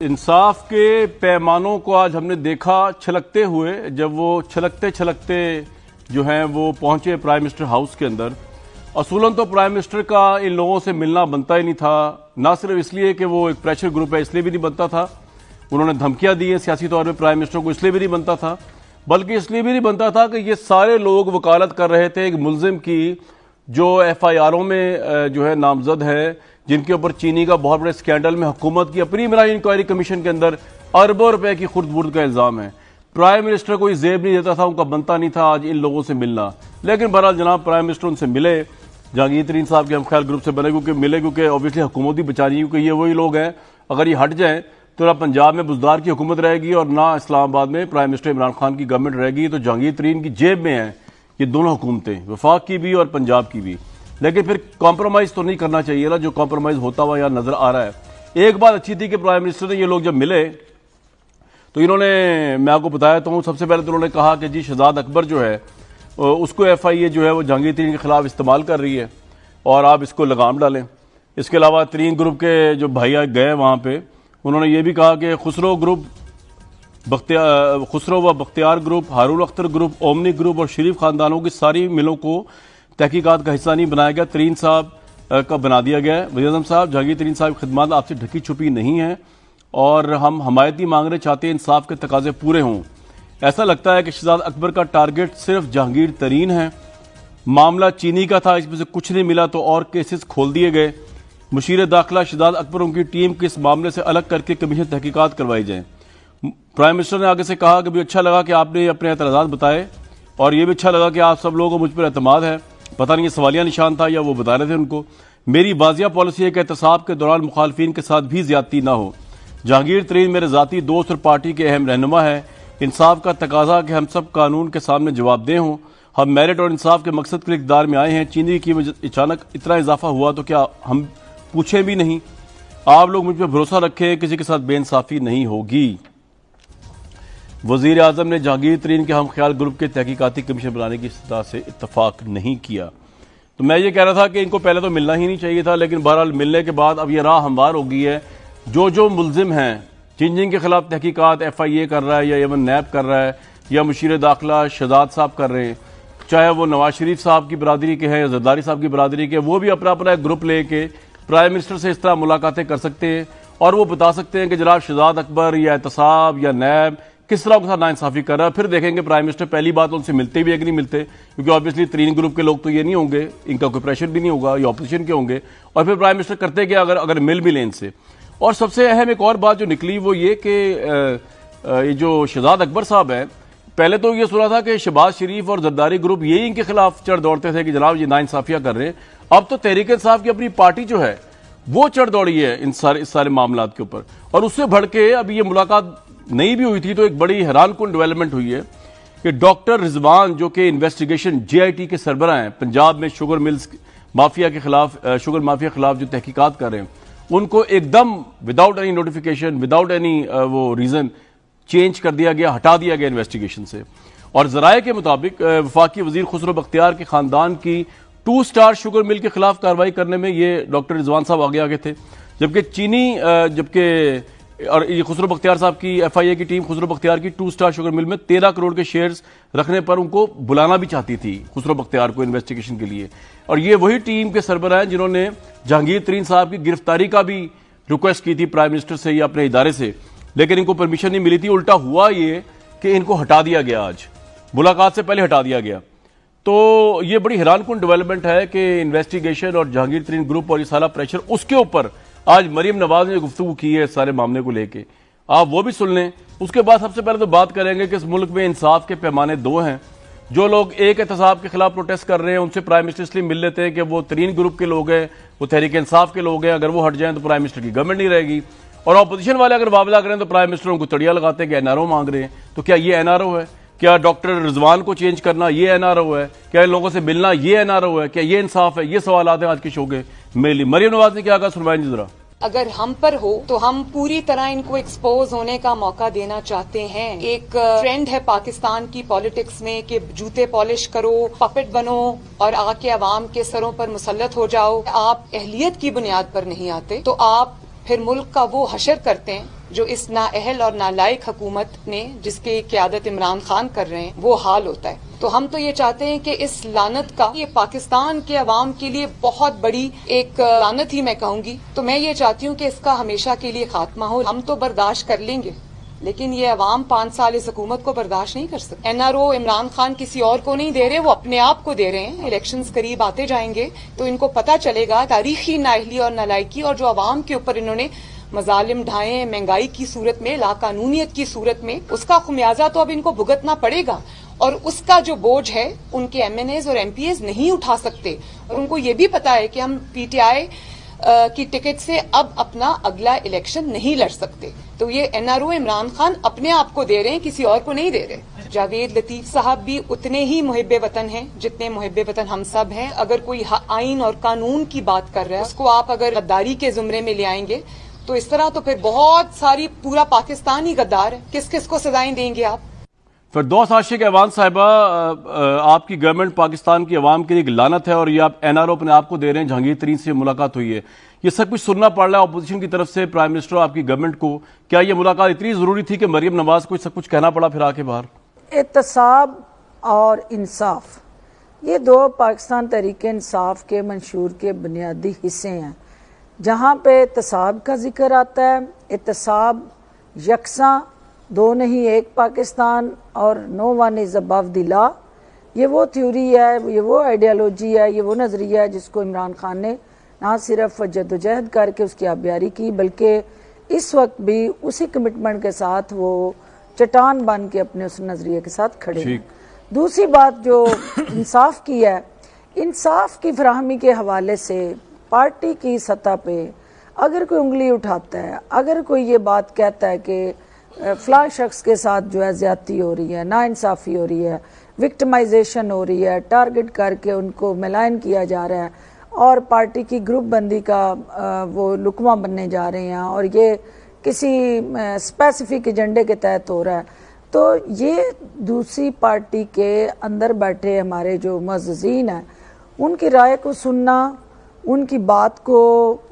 इंसाफ के पैमानों को आज हमने देखा छलकते हुए, जब वो छलकते छलकते जो हैं वो पहुंचे प्राइम मिनिस्टर हाउस के अंदर। असूलन तो प्राइम मिनिस्टर का इन लोगों से मिलना बनता ही नहीं था, ना सिर्फ इसलिए कि वो एक प्रेशर ग्रुप है इसलिए भी नहीं बनता था, उन्होंने धमकियां दी हैं सियासी तौर पर प्राइम मिनिस्टर को इसलिए भी नहीं बनता था, बल्कि इसलिए भी नहीं बनता था कि ये सारे लोग वकालत कर रहे थे एक मुलजिम की जो FIRओं में जो है नामजद है, जिनके ऊपर चीनी का बहुत बड़े स्कैंडल में हुकूमत की अपनी इमरानी इंक्वायरी कमीशन के अंदर अरबों रुपए की खुर्द-बुर्द का इल्जाम है। प्राइम मिनिस्टर कोई जेब नहीं देता था, उनका बनता नहीं था आज इन लोगों से मिलना। लेकिन बहरहाल जनाब प्राइम मिनिस्टर उनसे मिले, जहांगीर तरीन साहब के हम ख्याल ग्रुप से बने क्योंकि ऑब्वियसली हुकूमत ही बचानी, क्योंकि ये वही लोग हैं, अगर ये हट जाएं तो ना पंजाब में बुजदार की हुकूमत रहेगी और ना इस्लामाबाद में प्राइम मिनिस्टर इमरान खान की गवर्नमेंट रहेगी। तो जहांगीर तरीन की जेब में है ये दोनों हुकूमतें, वफाक की भी और पंजाब की भी। लेकिन फिर कॉम्प्रोमाइज तो नहीं करना चाहिए ना, जो कॉम्प्रोमाइज होता हुआ यहाँ नजर आ रहा है। एक बात अच्छी थी कि प्राइम मिनिस्टर ने ये लोग जब मिले तो इन्होंने, मैं आपको बताया तो हूँ, सबसे पहले तो उन्होंने कहा कि जी शहजाद अकबर जो है उसको FIA जो है वो जहांगीर तरीन के खिलाफ इस्तेमाल कर रही है और आप इसको लगाम डालें। इसके अलावा तरीन ग्रुप के जो भाई गए वहाँ पे, उन्होंने ये भी कहा कि खुसरो व बख्तियार ग्रुप, हारून अख्तर ग्रुप, ओमनी ग्रुप और शरीफ खानदानों की सारी मिलों को तहकीकात का हिस्सा नहीं बनाया गया, तरीन साहब का बना दिया गया है। वज़ीर आज़म साहब, जहांगीर तरीन साहब की खिदमत आपसे ढकी छुपी नहीं है और हम हमायती मांगने चाहते हैं, इंसाफ के तकाजे पूरे हों। ऐसा लगता है कि शहजाद अकबर का टारगेट सिर्फ जहांगीर तरीन है। मामला चीनी का था, इसमें से कुछ नहीं मिला तो और केसेस खोल दिए गए। मुशीर दाखिला शहजाद अकबर उनकी टीम के इस मामले से अलग करके कमीशन तहकीकात करवाई जाए। प्राइम मिनिस्टर ने आगे से कहा कि भी अच्छा लगा कि आपने अपने एतराज़ात बताए और ये भी अच्छा लगा कि आप सब लोगों को मुझ पर एतमाद है। पता नहीं ये सवालिया निशान था या वो बता रहे थे उनको। मेरी वाजिया पॉलिसी है कि एहतसाब के दौरान मुखालफिन के साथ भी ज्यादती ना हो। जहांगीर तरीन मेरे जाती दोस्त और पार्टी के अहम रहनुमा है। इंसाफ का तकाजा कि हम सब कानून के सामने जवाबदेह हों। हम मेरिट और इंसाफ के मकसद के लिए इक़्तिदार में आए हैं। चीनी की कीमत अचानक इतना इजाफा हुआ तो क्या हम पूछें भी नहीं? आप लोग मुझ पर भरोसा रखें, किसी के साथ बेइंसाफी नहीं होगी। वजीर आजम ने जहांगीर तरीन के हम ख्याल ग्रुप के तहकीकाती कमीशन बनाने की इस्तदा से इत्तफाक नहीं किया। तो मैं ये कह रहा था कि इनको पहले तो मिलना ही नहीं चाहिए था, लेकिन बहरहाल मिलने के बाद अब ये राह हमवार हो गई है। जो मुलजिम हैं, जिन के खिलाफ तहकीकात FIA कर रहा है या एवन नैब कर रहा है या मुशीर दाखिला शहजाद साहब कर रहे हैं, चाहे वो नवाज शरीफ साहब की बरादरी के हैं या जरदारी साहब की बरादरी के, वो भी अपना अपना एक ग्रुप लेके प्राइम मिनिस्टर से इस तरह मुलाकातें कर सकते हैं और वो बता सकते हैं कि जनाब शहजाद अकबर या एहतसाब या नैब किस तरह के साथ नाइंसाफी कर रहा है। फिर देखेंगे प्राइम मिनिस्टर पहली बात उनसे मिलते भी है कि नहीं मिलते, क्योंकि ऑब्वियसली तरीन ग्रुप के लोग तो ये नहीं होंगे, इनका कोई प्रेशर भी नहीं होगा, ये ऑपोजिशन के होंगे। और फिर प्राइम मिनिस्टर करते क्या अगर मिल भी लें इनसे। और सबसे अहम एक और बात जो निकली वो ये कि ये जो शहजाद अकबर साहब है, पहले तो ये सुना था कि शहबाज शरीफ और जरदारी ग्रुप यही इनके खिलाफ चढ़ दौड़ते थे कि जनाब ये नाइंसाफियां कर रहे हैं। अब तो तहरीक इंसाफ की अपनी पार्टी जो है वो चढ़ दौड़ी है इस सारे मामला के ऊपर। और उससे बढ़ के अब ये मुलाकात नहीं भी हुई थी तो एक बड़ी हैरानकुन डेवलपमेंट हुई है कि डॉक्टर रिजवान जो कि इन्वेस्टिगेशन JIT के सरबराह हैं, पंजाब में शुगर मिल्स माफिया के खिलाफ, शुगर माफिया के खिलाफ जो तहकीकात कर रहे हैं, उनको एकदम without any notification, without any वो रीजन चेंज कर दिया गया, हटा दिया गया इन्वेस्टिगेशन से। और जराये के मुताबिक वफाकी वजीर खुसरो बख्तियार के खानदान की 2 स्टार शुगर मिल के खिलाफ कार्रवाई करने में ये डॉक्टर रिजवान साहब आगे थे, जबकि और ये खुसरो बख्तियार साहब की FIA की टीम खुसरो बख्तियार की 2 स्टार शुगर मिल में 13 करोड़ के शेयर्स रखने पर उनको बुलाना भी चाहती थी खुसरो बख्तियार को इन्वेस्टिगेशन के लिए। और ये वही टीम के सरबराह हैं जिन्होंने जहांगीर तरीन साहब की गिरफ्तारी का भी रिक्वेस्ट की थी प्राइम मिनिस्टर से या अपने इदारे से, लेकिन इनको परमिशन नहीं मिली थी। उल्टा हुआ ये कि इनको हटा दिया गया, आज मुलाकात से पहले हटा दिया गया। तो ये बड़ी हैरानकुन डेवलपमेंट है कि इन्वेस्टिगेशन और जहांगीर तरीन ग्रुप और ये सारा प्रेशर, उसके ऊपर आज मरीम नवाज ने गुफ्तगू की है सारे मामले को लेके, आप वो भी सुन लें। उसके बाद सबसे पहले तो बात करेंगे कि इस मुल्क में इंसाफ के पैमाने 2 हैं। जो लोग एक एहतसाब के खिलाफ प्रोटेस्ट कर रहे हैं उनसे प्राइम मिनिस्टर इसलिए मिल लेते हैं कि वो तरीन ग्रुप के लोग हैं, वो तहरीक इंसाफ के लोग हैं, अगर वो हट जाएं तो प्राइम मिनिस्टर की गवर्नमेंट नहीं रहेगी। और अपोजिशन वाले अगर वावला करें तो प्राइम मिनिस्टर उनको तड़िया लगाते हैं कि NRO मांग रहे हैं। तो क्या ये NRO है? क्या डॉक्टर रिजवान को चेंज करना ये NRO है? क्या इन लोगों से मिलना ये NRO है? क्या ये इंसाफ है? ये सवाल आते हैं आज के शो के। मरीम नवाज ने क्या कहा, सुनवाएं जरा। अगर हम पर हो तो हम पूरी तरह इनको एक्सपोज होने का मौका देना चाहते हैं। एक ट्रेंड है पाकिस्तान की पॉलिटिक्स में कि जूते पॉलिश करो, पपेट बनो और आके अवाम के सरों पर मुसल्लत हो जाओ। आप अहलियत की बुनियाद पर नहीं आते तो आप फिर मुल्क का वो हशर करते हैं जो इस नाअहल और नालायक हुकूमत ने, जिसकी क़यादत इमरान खान कर रहे हैं, वो हाल होता है। तो हम तो ये चाहते हैं कि इस लानत का, ये पाकिस्तान के अवाम के लिए बहुत बड़ी एक लानत ही मैं कहूंगी, तो मैं ये चाहती हूँ कि इसका हमेशा के लिए खात्मा हो। हम तो बर्दाश्त कर लेंगे, लेकिन ये अवाम 5 साल इस हुकूमत को बर्दाश्त नहीं कर सकते। NRO इमरान खान किसी और को नहीं दे रहे, वो अपने आप को दे रहे हैं। इलेक्शंस करीब आते जाएंगे तो इनको पता चलेगा तारीखी नाअहली और नालायकी, और जो अवाम के ऊपर इन्होंने मजालिम ढाए महंगाई की सूरत में, लाकानूनियत की सूरत में, उसका खुमियाजा तो अब इनको भुगतना पड़ेगा। और उसका जो बोझ है उनके MNAs और MPAs नहीं उठा सकते। और उनको ये भी पता है कि हम PTI की टिकट से अब अपना अगला इलेक्शन नहीं लड़ सकते। तो ये NRO इमरान खान अपने आप को दे रहे हैं, किसी और को नहीं दे रहे। जावेद लतीफ साहब भी उतने ही मुहिब्बे वतन हैं जितने मुहिब्बे वतन हम सब हैं। अगर कोई आइन और कानून की बात कर रहा है, उसको आप अगर गद्दारी के जुमरे में ले आएंगे तो इस तरह तो फिर बहुत सारी, पूरा पाकिस्तान ही गद्दार है। किस किस को सजाएं देंगे आप? फिरदौस आशिक ऐवान साहिबा, आपकी गवर्नमेंट पाकिस्तान की अवाम के लिए एक लानत है और ये आप NRO अपने आप को दे रहे हैं। जहांगीर तरीन से मुलाकात हुई है, ये सब कुछ सुनना पड़ रहा है अपोजिशन की तरफ से प्राइम मिनिस्टर आपकी गवर्नमेंट को। क्या ये मुलाकात इतनी जरूरी थी कि मरियम नवाज को सब कुछ कहना पड़ा फिर आके बाहर? एहतसाब और इंसाफ, ये दो पाकिस्तान तहरीक इंसाफ के मंशूर के बुनियादी हिस्से हैं। जहाँ पे एहतसाब का जिक्र आता है, एहतसाब यकसा दो नहीं एक पाकिस्तान और no one is above the law, ये वो थ्योरी है, ये वो आइडियालॉजी है, ये वो नज़रिया है जिसको इमरान खान ने ना सिर्फ जद्दोजहद करके उसकी आबियारी की, बल्कि इस वक्त भी उसी कमिटमेंट के साथ वो चट्टान बन के अपने उस नज़रिए के साथ खड़े हैं। दूसरी बात जो इंसाफ की है, इंसाफ की फराहमी के हवाले से पार्टी की सतह पे अगर कोई उंगली उठाता है, अगर कोई ये बात कहता है कि फलां शख्स के साथ जो है ज्यादती हो रही है, नाइंसाफ़ी हो रही है, विक्टिमाइजेशन हो रही है, टारगेट करके उनको मिलायन किया जा रहा है और पार्टी की ग्रुप बंदी का वो लुकमा बनने जा रहे हैं और ये किसी स्पेसिफिक एजेंडे के तहत हो रहा है, तो ये दूसरी पार्टी के अंदर बैठे हमारे जो मुअज़्ज़िज़ीन हैं उनकी राय को सुनना, उनकी बात को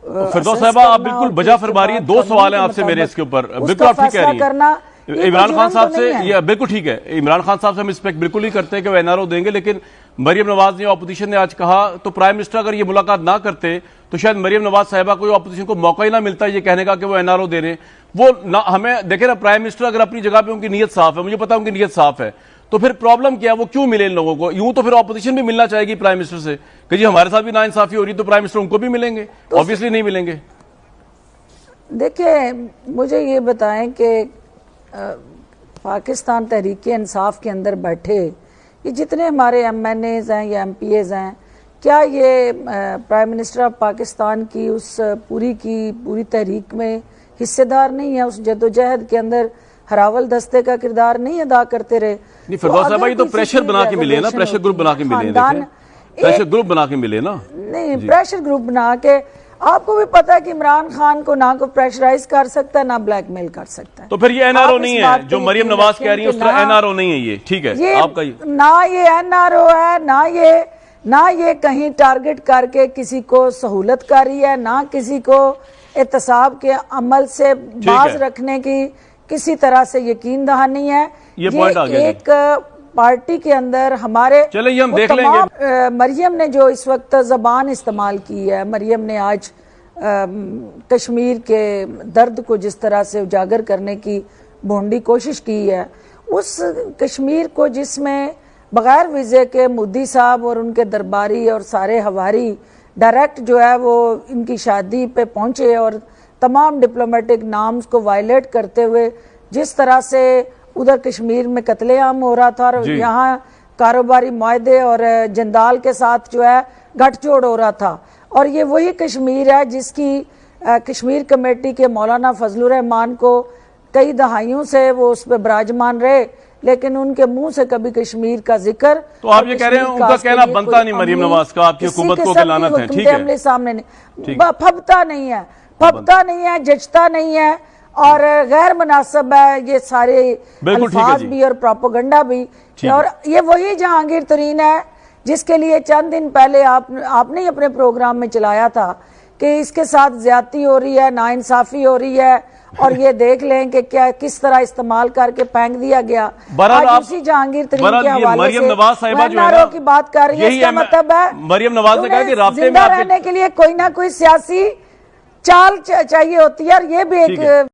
फिरदौस साहिबा, आप बिल्कुल बजा फरमा रही है। 2 सवाल हैं आपसे मेरे इसके ऊपर। बिल्कुल आप ठीक कह रही हैं। इमरान खान साहब से ये बिल्कुल ठीक है, इमरान खान साहब से हम रिस्पेक्ट बिल्कुल नहीं करते कि वो NRO देंगे, लेकिन मरियम नवाज ने, ऑपोजिशन ने आज कहा, तो प्राइम मिनिस्टर अगर ये मुलाकात ना करते तो शायद मरियम नवाज साहिबा को ऑपोजिशन को मौका ही ना मिलता ये कहने का कि वो NRO दे रहे हैं। वो ना, हमें देखे ना, प्राइम मिनिस्टर अगर अपनी जगह पे उनकी नीयत साफ है, मुझे पता है उनकी नीयत साफ है, तो फिर प्रॉब्लम क्या है? वो क्यों मिले इन लोगों को? यूं तो फिर ऑपोजिशन भी मिलना चाहेगी प्राइम मिनिस्टर से कि जी हमारे साथ भी नाइंसाफी हो रही, तो प्राइम मिनिस्टर उनको भी मिलेंगे? ऑब्वियसली नहीं मिलेंगे। देखिए, मुझे ये बताएं कि पाकिस्तान तहरीक इंसाफ के अंदर बैठे ये जितने हमारे MNAs हैं या MPAs हैं, क्या ये प्राइम मिनिस्टर ऑफ पाकिस्तान की उस पूरी तहरीक में हिस्सेदार नहीं है? उस जद्दोजहद के अंदर हरावल दस्ते का किरदार नहीं अदा करते रहे? नहीं फिरदौस साहब, ये तो प्रेशर बना के मिले ना, प्रेशर ग्रुप बना के मिले, प्रेशर ग्रुप बना के मिले ना। नहीं, प्रेशर ग्रुप बना के, आपको भी पता है कि इमरान खान को ना को प्रेशराइज कर सकता है ना ब्लैकमेल कर सकता है। तो फिर ये NRO नहीं है जो मरियम नवाज कह रही है, उस तरह NRO नहीं है ये, ठीक है आपका ये ना, ये NRO है ना ये कहीं टारगेट करके किसी को सहूलत कर रही है, ना किसी को एहतसाब के अमल से बाज रखने की किसी तरह से यकीन दहानी है। ये एक पार्टी के अंदर हमारे, चले ये हम देख लेंगे। मरियम ने जो इस वक्त जबान इस्तेमाल की है, मरियम ने आज कश्मीर के दर्द को जिस तरह से उजागर करने की भोंडी कोशिश की है, उस कश्मीर को जिसमें बगैर वीज़े के मोदी साहब और उनके दरबारी और सारे हवारी डायरेक्ट जो है वो इनकी शादी पे पहुंचे और तमाम डिप्लोमेटिक नाम्स को वायलेट करते हुए जिस तरह से उधर कश्मीर में कत्लेआम हो रहा था और यहाँ कारोबारी मुआहदे और जंदाल के साथ जो है गठजोड़ हो रहा था, और ये वही कश्मीर है जिसकी कश्मीर कमेटी के मौलाना फजलुर रहमान को कई दहाइयों से वो उस पर विराजमान रहे, लेकिन उनके मुंह से कभी कश्मीर का जिक्र, तो आप ये कह रहे हैं उनका कहना बनता नहीं मरियम नवाज का, आपकी हुकूमत को लानत है, ठीक है, सामने नहीं, फबता नहीं है, जचता नहीं है और गैर मुनासिब है ये सारे अल्फाज भी और प्रोपेगेंडा भी। और ये वही जहांगीर तरीन है जिसके लिए चंद दिन पहले आपने अपने प्रोग्राम में चलाया था कि इसके साथ ज्यादती हो रही है, नाइंसाफी हो रही है और ये देख लें कि क्या किस तरह इस्तेमाल करके फेंक दिया गया। बहरहाल आज आप- उसी जहांगीर तरीन बहरहाल के ये हवाले मरियम से नवाज साहिबा जो है नारों ना, की बात कर रही है, यही इसका है, मतलब है मरियम नवाज ने कहा कि राब्ते में जिंदा आपके- रहने के लिए कोई ना कोई सियासी चाल चाहिए होती है, और ये भी ठीक है। एक